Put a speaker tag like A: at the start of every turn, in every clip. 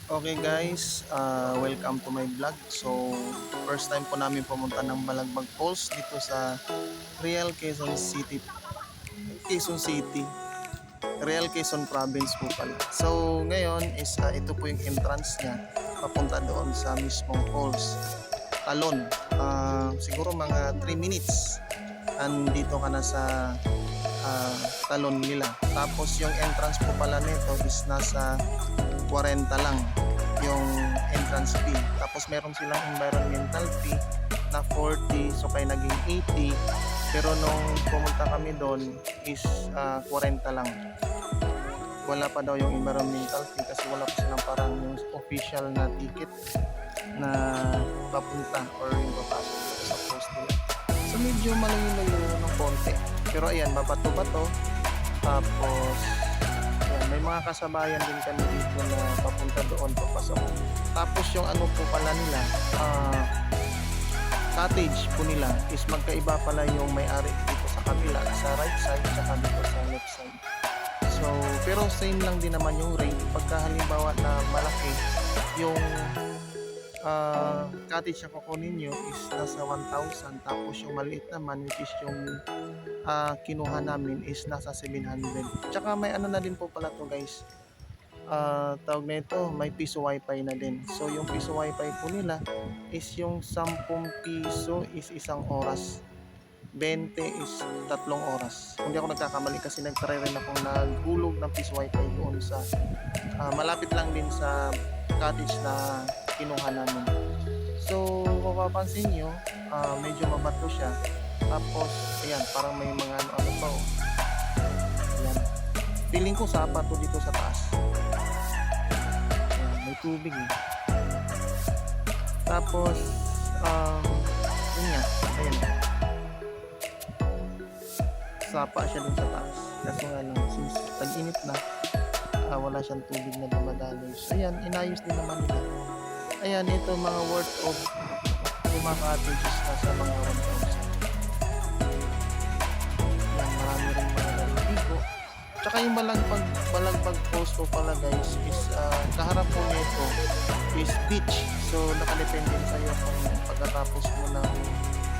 A: Okay guys, welcome to my vlog. So, first time po namin pumunta ng Balagbag Falls dito sa Real Quezon City. Quezon City. Real Quezon Province po pala. So, ngayon is ito po yung entrance niya papunta doon sa mismong falls. Talon. Siguro mga 3 minutes. Andito ka na sa ah, talon nila. Tapos yung entrance po pala nito is nasa 40 lang yung entrance fee. Tapos meron silang environmental fee na 40, so kaya naging 80. Pero nung pumunta kami doon is 40 lang. Wala pa daw yung environmental fee kasi wala pa silang parang yung official na ticket na papunta or yung papasok sa post nila. So medyo malayo-layo ng konti. Pero ayan, babato-bato. Tapos ayan, may mga kasabayan din kami dito na papunta doon papasok. Tapos yung ano po pala nila, cottage po nila is magkaiba pala yung may-ari dito sa kabila, sa right side tsaka dito sa left side. So, pero same lang din naman yung rate pagka halimbawa na malaki yung cottage na kukunin nyo is nasa 1,000, tapos yung maliit naman which is yung kinuha namin is nasa 700. Tsaka may ano na din po pala to guys, tawag na ito, may piso wifi na din. So yung piso wifi po nila is yung 10 piso is isang oras, 20 is 3 oras. Kung di ako nagkakamali kasi nagtry rin akong naghulog ng piso wifi doon sa malapit lang din sa cottage na kinuha namin. So mapapansin nyo, medyo mabato siya. Tapos ayan, parang may mga ano pa oh. Ayan. Feeling ko sapa to dito sa taas. Ayan, may tubig eh. Tapos yun nga, ayan. Sapa siya dun sa taas. Kaso nga lang, since tag-init na, wala siyang tubig na dumadaloy. So ayan, inayos din naman nila. Ayan, ito mga worth of yung mga cottages na sa mga 1,000. Ayan, marami rin mga naliligo. Tsaka yung balagbag falls po pala guys is kaharap po nito is beach. So nakadepende sa'yo kung pagkatapos mo ng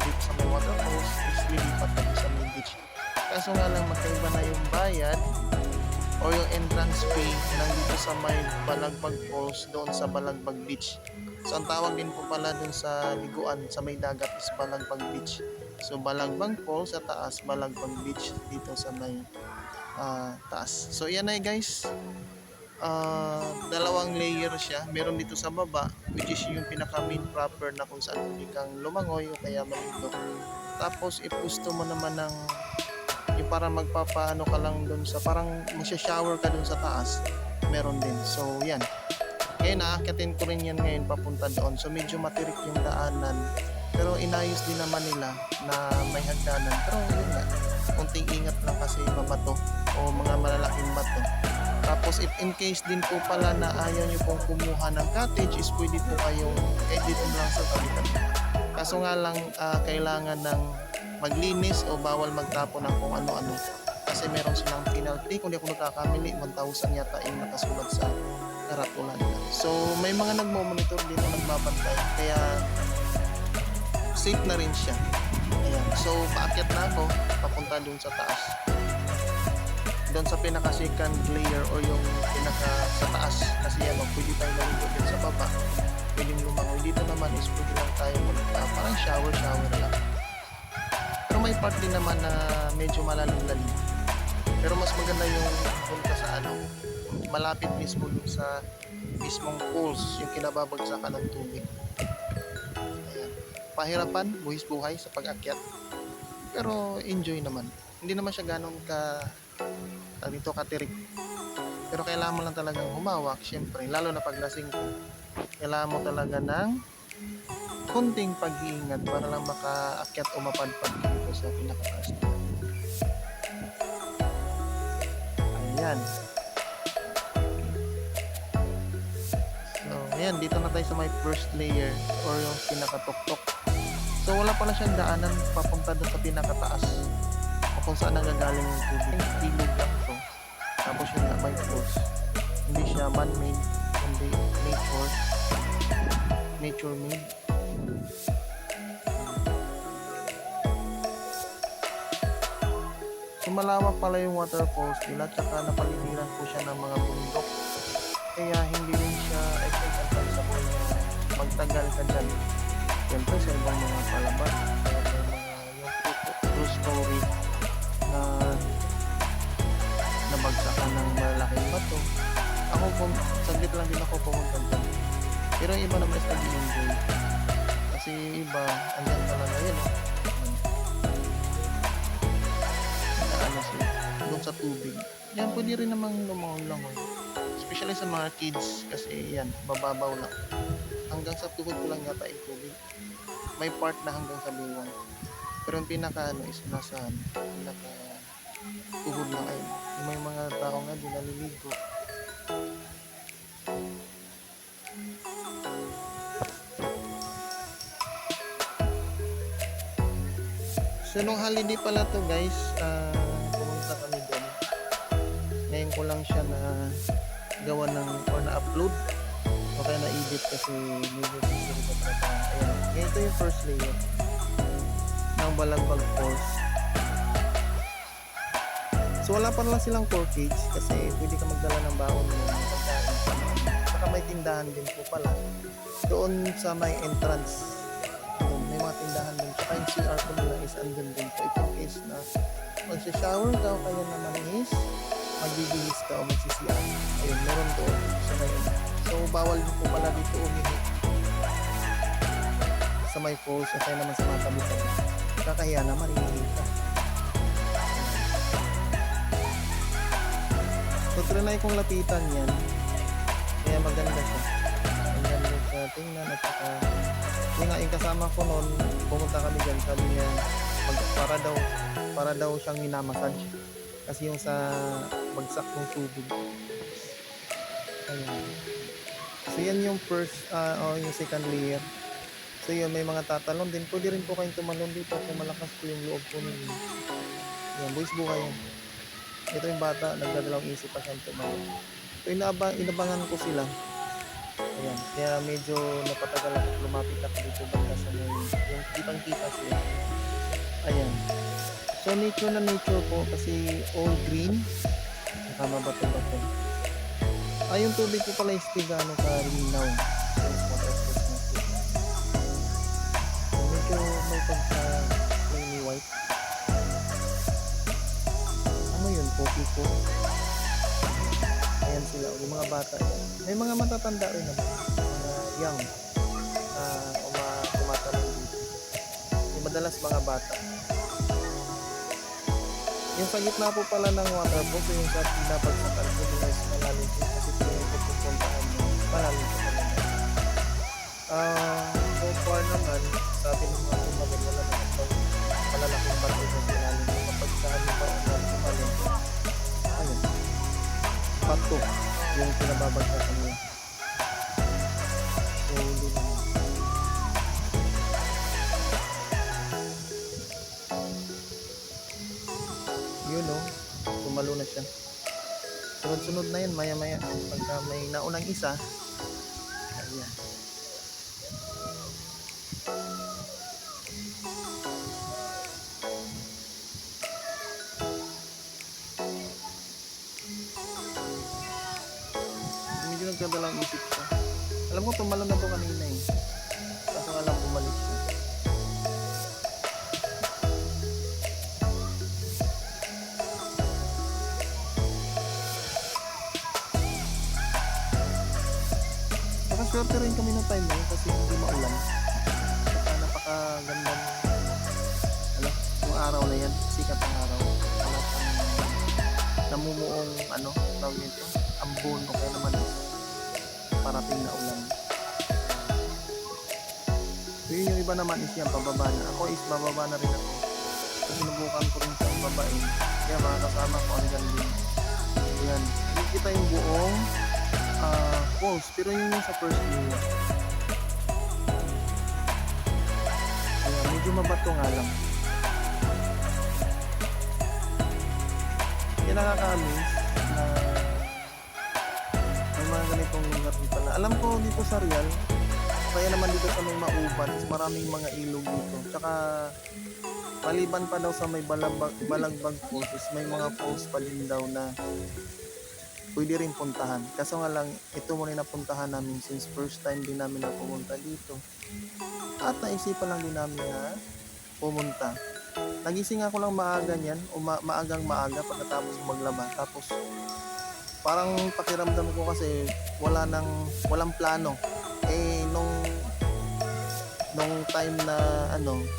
A: trip sa may waterfalls is lilipat ka sa may beach. Kaso nga lang magkaiba na yung bayad o yung entrance fee ng dito sa may Balagbag Falls doon sa Balagbag Beach. So ang tawag din po pala doon sa liguan sa may dagat is Balagbag Beach. So Balagbag Falls sa taas, Balagbag Beach dito sa may taas. So yan na guys. Dalawang layer siya. Meron dito sa baba which is yung pinaka main proper na kung saan pwede kang lumangoy o kaya maligo. Tapos if gusto mo naman ng yung para magpapaano ka lang doon sa parang masya-shower ka doon sa taas, meron din. So yan, ngayon aakyatin ko rin yan ngayon papunta doon. So medyo matirik yung daanan, pero inayos din naman nila na may hagdanan. Pero yun nga, konting ingat lang kasi mabato o mga malalaking bato. Tapos if in case din po pala na ayaw nyo pong kumuha ng cottage is pwede po kayong edit lang sa tabi-tabi. Kaso nga lang kailangan ng maglinis o bawal magtapon ng kung ano-ano kasi meron silang penalty. Kung di ako nagkakamili, 1,000 yata yung nakasulat sa karatulan nila. So may mga nagmo-monitor din o nagbabantay, kaya safe na rin siya. Ayan. So paakyat na ako papunta dun sa taas, doon sa pinaka second layer o yung pinaka sa taas, kasi yan pwede tayo maligo din sa baba, pwedeng lumangoy. Dito naman is pwede lang tayo parang shower lang. Pero may part din naman na medyo malalim-lalim. Pero mas maganda yung punta sa malapit mismo sa mismong pools, yung kinababagsakan ng tubig. Ayan. Pahirapan, buhis-buhay sa pag-akyat. Pero enjoy naman. Hindi naman siya ganun dito katirik. Pero kailangan mo lang talagang humawak, syempre, lalo na pag lasing ka. Kailangan mo talaga ng kunting pag-iingat para lang makaakyat o mapadpad dito sa pinakataas nila. Ayan. So, ayan, dito na tayo sa may first layer or yung pinakatuktok. So, wala pala siyang daanan papunta doon sa pinakataas o kung saan nagagaling yung tubig. Ilog lang to. Tapos yung may falls. Hindi siya man-made, kundi nature made. So malawak pala yung waterfalls nila, tsaka napaligiran po siya ng mga bundok. Kaya hindi rin siya expensive na magtagal ka dyan. Siyempre sa ibang mga palabas, kaya may mga yung true story na nabagsakan ng malalaking bato. Ako po, saglit lang din ako pumunta dyan. Pero yung iba naman is nag-enjoy. Kasi yung iba, andyan talaga yun. Ano sila, doon sa tubig. Yan, pwede rin namang lumangoy-langoy. Especially sa mga kids, kasi yan, bababaw lang. Hanggang sa tuhod ko lang yata yung tubig. May part na hanggang sa biwang. Pero yung pinaka ano is nasa pinaka tuhod lang ayun. May mga tao nga di naliligo. So nung holiday pala to guys, pumunta kami doon. Ngayon ko lang siya na gawa ng or na-upload o kaya na-edit kasi medyo busy rin sa trabaho. Ayan, ito yung first layer ng Balagbag Falls. So wala pa lang silang cage kasi pwede ka magdala ng baon ng pagkain. Saka may tindahan din po pala doon sa may entrance. Doon, may mga tindahan din. Saka yung CR ko nila is andun din po. Ito is na magsha-shower ka o kaya naman is magbibihis ka o magsi-CR. Ayun, meron doon sa may. So bawal din po pala dito umihi sa may falls o kaya naman sa mga tabi-tabi. Kakahiya na marihihi ka. So trinay kong lapitan yan. Kaya maganda siya. Maganda siya tingnan at saka yung nga yung kasama ko noon, pumunta kami dyan, sabi niya para daw siyang minamassage. Kasi yung sa bagsak ng tubig. Ayan. So yan yung first o yung second layer. So yun, may mga tatalon din. Pwede rin po kayong tumalon dito kung malakas po yung loob po ninyo. Yan, boys buhay yan. Ito yung bata, nagdadalawang isip pa siyang tumalon. So inabangan ko sila. Ayan, kaya medyo napatagal ako lumapit ako dito banda sa may yung kitang-kita sila. Ayan. So nature na nature po kasi all green. Nakama bato-bato. Yung tubig ko pala is tigano ka linaw. So medyo may pagka creamy white. Ano yun? Poppy po. Ayan sila, yung mga bata. May mga matatanda rin naman. Mga young. Tumatanong dito. Yung madalas mga bata. Yung sa gitna po pala ng waterfall, yung sa pinapagsakan po nila is malalim po kasi ito yung pupuntahan nyo. Malalim po talaga. So far naman, sabi ng mga kumagin, wala naman daw malalaking bato sa ilalim. Kapag saan nyo ba ang kumalim, ayun, bato yung pinababagsakan nyo. So, hindi naman. Yun o, tumalo na siya. Sunod-sunod na yun, maya-maya. Pagka may naunang isa, ayan. Medyo nagkadalang isip siya. Alam ko tumalo na to kanina eh. Kaso alam bumalik siya. Swerte rin kami ng time na yun kasi hindi maulan. Saka napakaganda yung araw na yan, sikat ang araw. Wala pang namumuong tawag nito, ambon o kaya naman parating na ulan. So yun yung iba naman is yan, pababa na. Ako is bababa na rin ako. So sinubukan ko rin siyang babain. Kaya mga kasama ko ang ganda. Ayan, hindi kita yung buong falls, pero yun yung sa first layer. Ayan, medyo mabato nga lang. Kaya nakaka-amaze na may mga ganitong lugar din pala. Alam ko dito sa Real, kaya naman dito sa may Mauban is maraming mga ilog dito. Tsaka maliban pa daw sa may Balagbag Falls is may mga falls pa din daw na pwede rin puntahan. Kaso nga lang, ito muna napuntahan namin since first time din namin na pumunta dito. At naisipan lang din namin na pumunta. Nagising ako lang maaga niyan, o maagang maaga pagkatapos maglaba. Tapos parang pakiramdam ko kasi walang plano. Nung time na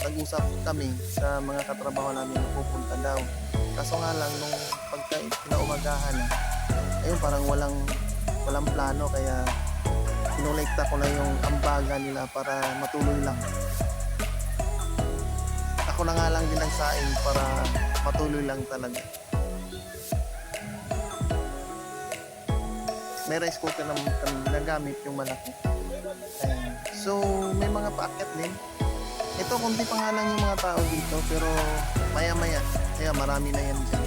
A: nag-usap kami sa mga katrabaho namin na pupunta daw. Kaso nga lang nung pagka kinaumagahan na, ayun parang walang plano, kaya kinolekta ko na yung ambaga nila para matuloy lang. Ako na nga lang din nagsaing para matuloy lang talaga. May rice cooker naman kami nagamit, yung malaki. Ayan. So may mga paakyat din. Ito kunti pa nga lang yung mga tao dito, pero maya maya kaya marami na yan dyan.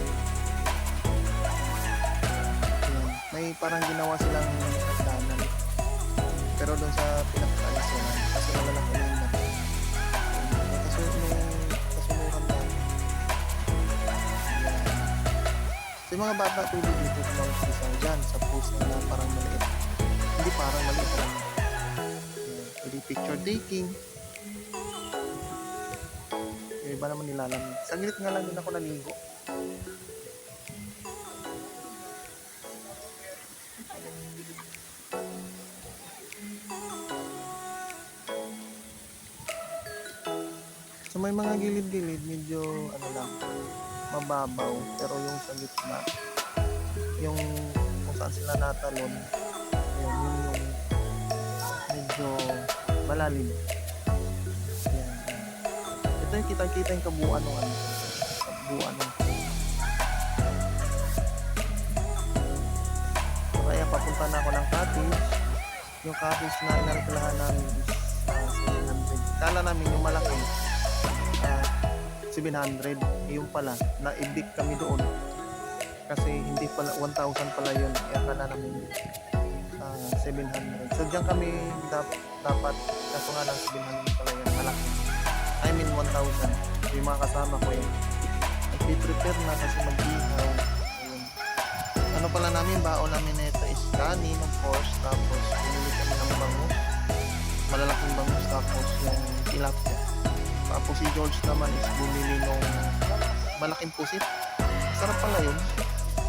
A: Ayan. May parang ginawa silang hagdanan, pero doon sa pinakakalisunan kasi malalaki na yun. Kasunuran lang. So yung mga bata pwede dito kumamagpisa dyan sa post na parang maliit. Hindi parang maliit lang. Pwede picture taking. Yung iba naman nilalamig. Saglit nga lang din ako naligo. So may mga gilid-gilid, medyo lang, mababaw, pero yung sa gitna, yung kung saan sila natalon, yung medyo malalim. Yan. Ito yung kitang-kita yung kabuuan ng kabuuan ng. So kaya papunta na ako ng cottage. Yung cottage na inarkilahan namin is 700. Kala namin yung malaki 700, yung pala na-evict kami doon kasi hindi pala 1,000 pala yun, kaya akala namin 700. So diyan kami dapat, kaso nga lang 700 pala yan, malaki. I mean 1,000. Yung mga kasama ko yun nag-prepare na kasi mag-ihaw. Ano pala namin, baon namin na ito is kanin of course, tapos pinili kami ng bangus, malalaking bangus, tapos yung tilapia. Tapos si George naman is bumili nung malaking pusit. Sarap pala yun,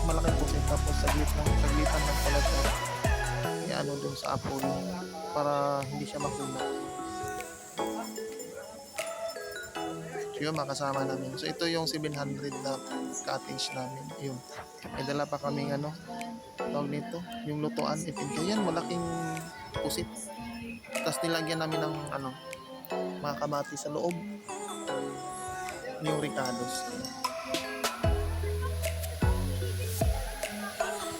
A: malaking pusit. Tapos saglitan lang pala siya dun sa apple para hindi siya makunat. So yun, makasama namin. So ito yung 700 na cottage namin. Yun, may dala pa kaming tawag nito, yung lutuan. Yan, malaking pusit. Tapos nilagyan namin ng mga kamati sa loob, yung ricados.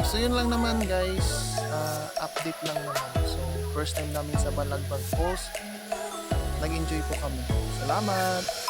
A: So yun lang naman guys, update lang naman. So first time namin sa Balagbag Falls, nag-enjoy po kami. Salamat!